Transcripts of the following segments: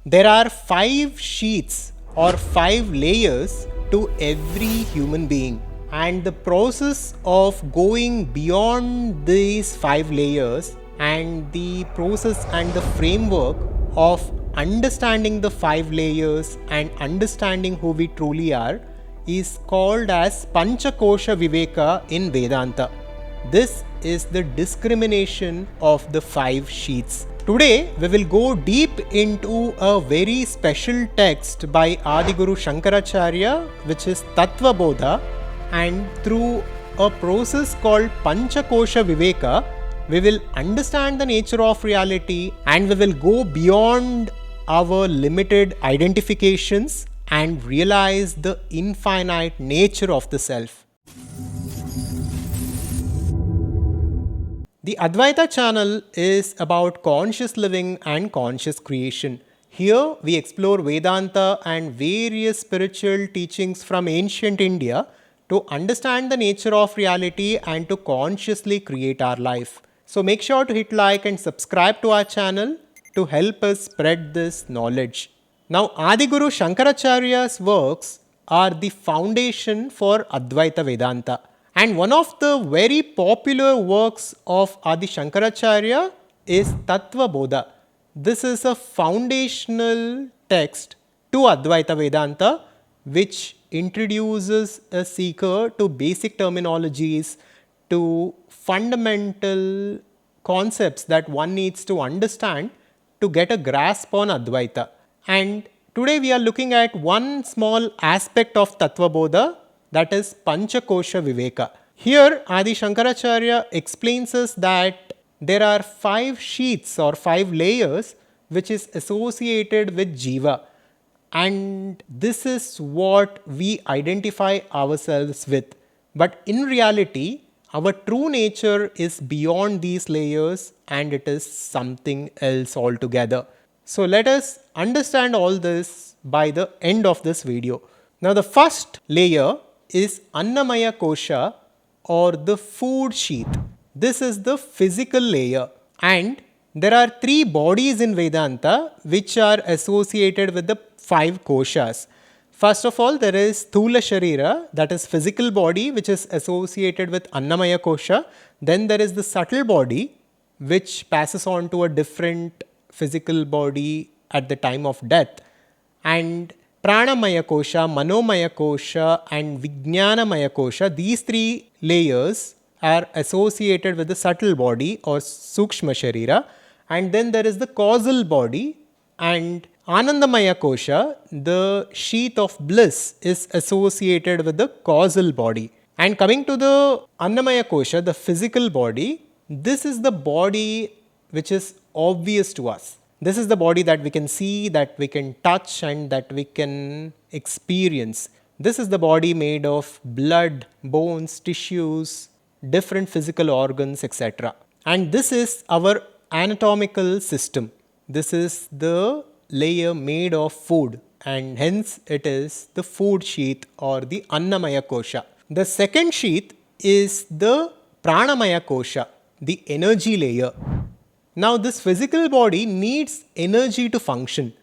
There are 5 sheaths or 5 layers to every human being, and the process of going beyond these 5 layers and the process and the framework of understanding the 5 layers and understanding who we truly are is called as Pancha Kosha Viveka in Vedanta. This is the discrimination of the 5 sheaths. Today we will go deep into a very special text by Adiguru Shankaracharya, which is Tattva Bodha, and through a process called Pancha Kosha Viveka, we will understand the nature of reality and we will go beyond our limited identifications and realize the infinite nature of the self. The Adhvaitha channel is about conscious living and conscious creation. Here we explore Vedanta and various spiritual teachings from ancient India to understand the nature of reality and to consciously create our life. So make sure to hit like and subscribe to our channel to help us spread this knowledge. Now, Adiguru Shankaracharya's works are the foundation for Advaita Vedanta. And one of the very popular works of Adi Shankaracharya is Tattva Bodha. This is a foundational text to Advaita Vedanta, which introduces a seeker to basic terminologies, to fundamental concepts that one needs to understand to get a grasp on Advaita. And today we are looking at one small aspect of Tattva Bodha, that is Pancha Kosha Viveka. Here Adi Shankaracharya explains us that there are 5 sheaths or 5 layers which is associated with Jiva, and this is what we identify ourselves with. But in reality, our true nature is beyond these layers and it is something else altogether. So let us understand all this by the end of this video. Now the first layer is Annamaya Kosha or the food sheath. This is the physical layer, and there are 3 bodies in Vedanta which are associated with the 5 koshas. First of all, there is Sthula Sharira, that is physical body, which is associated with Annamaya Kosha. Then there is the subtle body, which passes on to a different physical body at the time of death. And Pranamaya Kosha, Manomaya Kosha and Vijnanamaya Kosha, these 3 layers are associated with the subtle body or Sukshma Sharira. And then there is the causal body, and Anandamaya Kosha, the sheath of bliss, is associated with the causal body. And coming to the Annamaya Kosha, the physical body, this is the body which is obvious to us. This is the body that we can see, that we can touch and that we can experience. This is the body made of blood, bones, tissues, different physical organs, etc. And this is our anatomical system. This is the layer made of food, and hence it is the food sheath or the Annamaya Kosha. The second sheath is the Pranamaya Kosha, the energy layer. Now this physical body needs energy to function.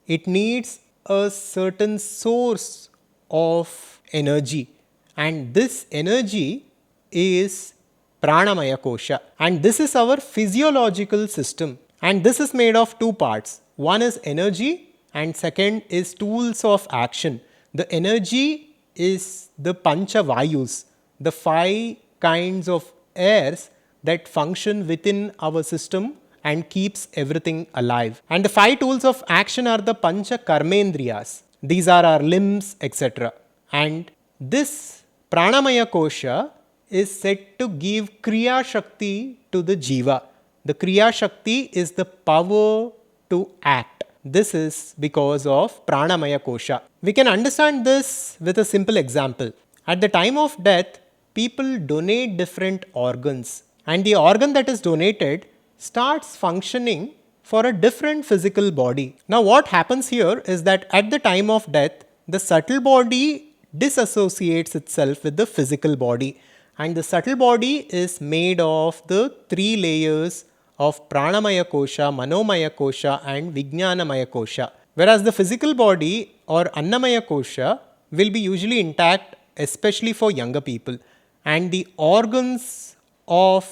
It needs a certain source of energy, and this energy is Pranamaya Kosha, and this is our physiological system, and this is made of 2 parts. One is energy and second is tools of action. The energy is the Pancha Vayus, the 5 kinds of airs that function within our system and keeps everything alive. And the 5 tools of action are the Pancha Karmendriyas. These are our limbs, etc. And this Pranamaya Kosha is said to give Kriya Shakti to the Jiva. The Kriya Shakti is the power to act. This is because of Pranamaya Kosha. We can understand this with a simple example. At the time of death, people donate different organs, and the organ that is donated starts functioning for a different physical body. Now what happens here is that at the time of death, the subtle body disassociates itself with the physical body, and the subtle body is made of the 3 layers of Pranamaya Kosha, Manomaya Kosha and Vijnanamaya Kosha. Whereas the physical body or Annamaya Kosha will be usually intact, especially for younger people. And the organs of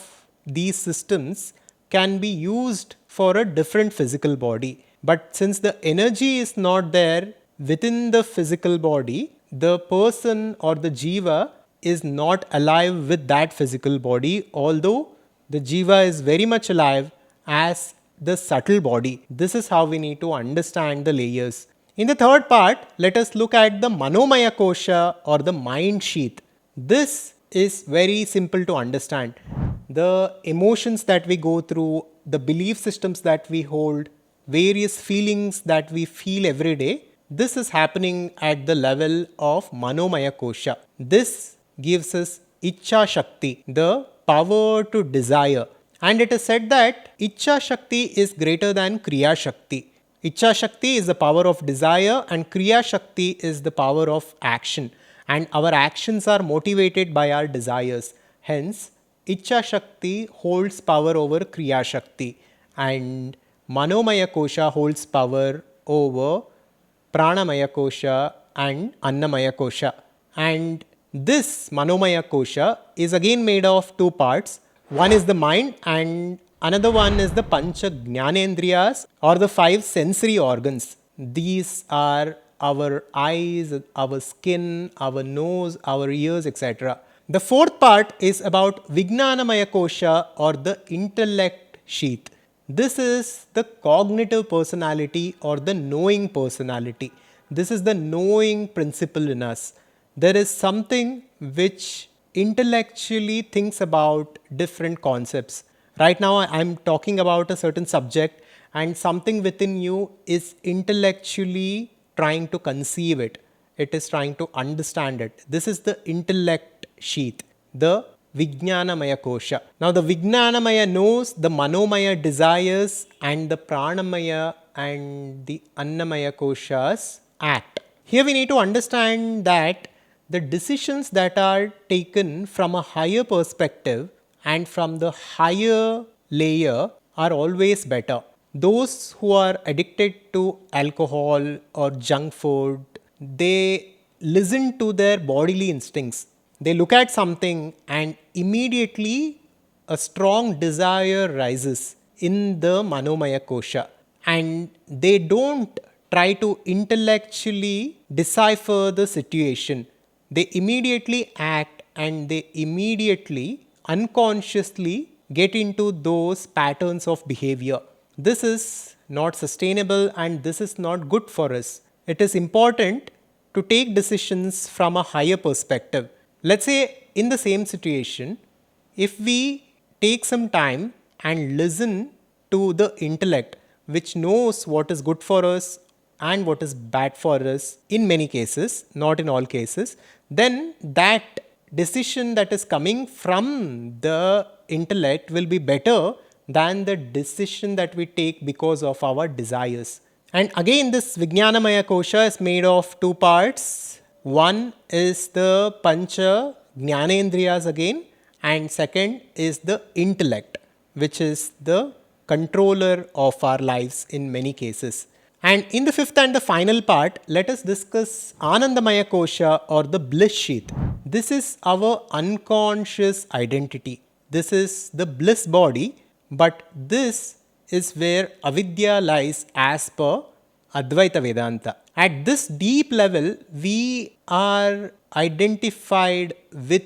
these systems can be used for a different physical body. But since the energy is not there within the physical body, the person or the jiva is not alive with that physical body, although the jiva is very much alive as the subtle body. This is how we need to understand the layers. In the third part, let us look at the Manomaya Kosha or the mind sheath. This is very simple to understand. The emotions that we go through, the belief systems that we hold, various feelings that we feel every day, this is happening at the level of Manomaya Kosha. This gives us Ichcha Shakti, the power to desire. And it is said that Ichcha Shakti is greater than Kriya Shakti. Ichcha Shakti is the power of desire and Kriya Shakti is the power of action. And our actions are motivated by our desires. Hence, Ichcha Shakti holds power over Kriya Shakti. And Manomaya Kosha holds power over Pranamaya Kosha and Annamaya Kosha. And this Manomaya Kosha is again made of two parts. One is the mind and another one is the Pancha Jnanendriyas or the five sensory organs. These are our eyes, our skin, our nose, our ears, etc. The fourth part is about Vijnanamaya Kosha or the intellect sheath. This is the cognitive personality or the knowing personality. This is the knowing principle in us. There is something which intellectually thinks about different concepts. Right now, I'm talking about a certain subject, and something within you is intellectually trying to conceive it. It is trying to understand it. This is the intellect sheath, the Vijnanamaya Kosha. Now, the Vijnanamaya knows, the Manomaya desires, and the Pranamaya and the Annamaya Koshas act. Here we need to understand that the decisions that are taken from a higher perspective and from the higher layer are always better. Those who are addicted to alcohol or junk food, they listen to their bodily instincts. They look at something and immediately a strong desire rises in the Manomaya Kosha. And they don't try to intellectually decipher the situation. They immediately act and they immediately unconsciously get into those patterns of behavior. This is not sustainable and this is not good for us. It is important to take decisions from a higher perspective. Let's say in the same situation, if we take some time and listen to the intellect which knows what is good for us and what is bad for us in many cases, not in all cases, then that decision that is coming from the intellect will be better than the decision that we take because of our desires. And again, this Vijnanamaya Kosha is made of two parts. One is the Pancha Jnanendriyas again, and second is the intellect, which is the controller of our lives in many cases. And in the fifth and the final part, let us discuss Anandamaya Kosha or the bliss sheath. This is our unconscious identity. This is the bliss body, but this is where avidya lies as per Adhvaitha Vedanta. At this deep level, we are identified with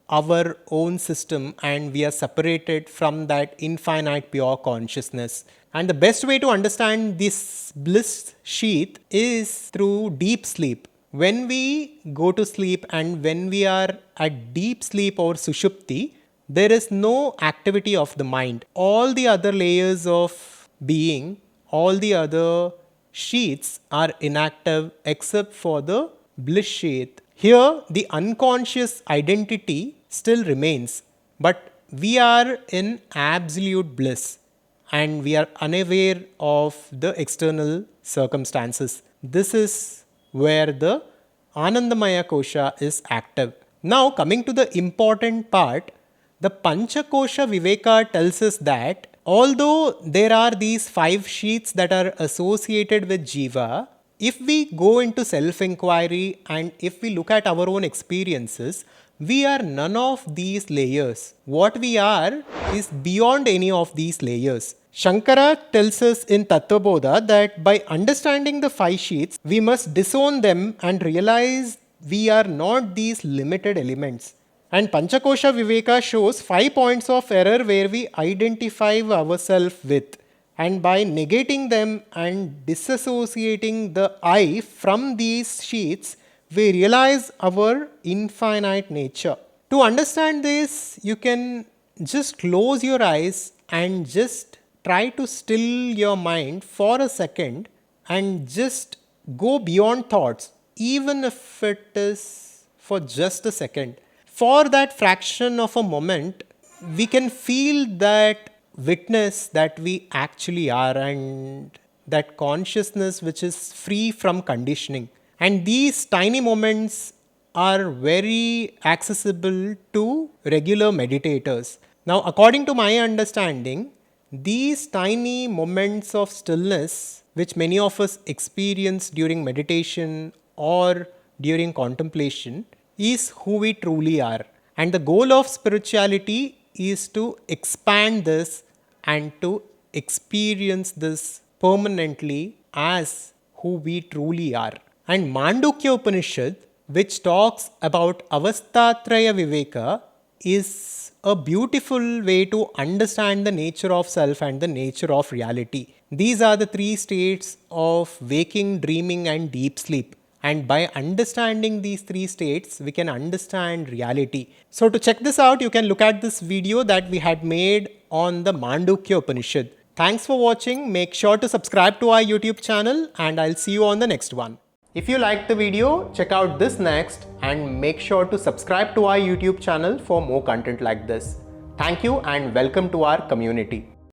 our own system and we are separated from that infinite pure consciousness. And the best way to understand this bliss sheath is through deep sleep. When we go to sleep and when we are at deep sleep or sushupti, there is no activity of the mind. All the other layers of being, all the other sheaths are inactive except for the bliss sheath. Here, the unconscious identity still remains, but we are in absolute bliss and we are unaware of the external circumstances. This is where the Anandamaya Kosha is active. Now, coming to the important part, the Pancha Kosha Viveka tells us that although there are these 5 sheaths that are associated with Jiva, if we go into self-inquiry and if we look at our own experiences, we are none of these layers. What we are is beyond any of these layers. Shankara tells us in Tattva Bodha that by understanding the 5 sheaths, we must disown them and realize we are not these limited elements. And Pancha Kosha Viveka shows 5 points of error where we identify ourselves with. And by negating them and disassociating the I from these sheaths, we realize our infinite nature. To understand this, you can just close your eyes and just try to still your mind for a second and just go beyond thoughts, even if it is for just a second. For that fraction of a moment, we can feel that witness that we actually are and that consciousness which is free from conditioning. And these tiny moments are very accessible to regular meditators. Now, according to my understanding, these tiny moments of stillness, which many of us experience during meditation or during contemplation, is who we truly are. And the goal of spirituality is to expand this and to experience this permanently as who we truly are. And Mandukya Upanishad, which talks about Avasthatraya Viveka, is a beautiful way to understand the nature of self and the nature of reality. These are the 3 states of waking, dreaming, and deep sleep. And by understanding these 3 states, we can understand reality. So to check this out, you can look at this video that we had made on the Mandukya Upanishad. Thanks for watching. Make sure to subscribe to our YouTube channel and I'll see you on the next one. If you liked the video, check out this next and make sure to subscribe to our YouTube channel for more content like this. Thank you and welcome to our community.